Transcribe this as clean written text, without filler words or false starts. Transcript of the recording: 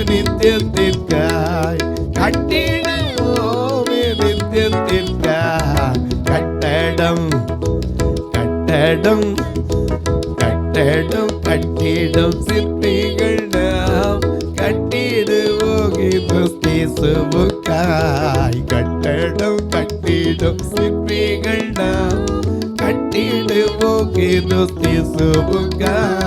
நித்தியத்திற்காய் கட்டிடுவோமே நித்தியத்திற்காய் கட்டடம் கட்டடம் கட்டடம் கட்டிடும் சிற்பிகள் நாம் கட்டிடுவோம் கிறிஸ்துவுக்காய் கட்டடம் கட்டிடும் சிற்பிகள் நாம் கட்டிடுவோம் கிறிஸ்துவுக்காய்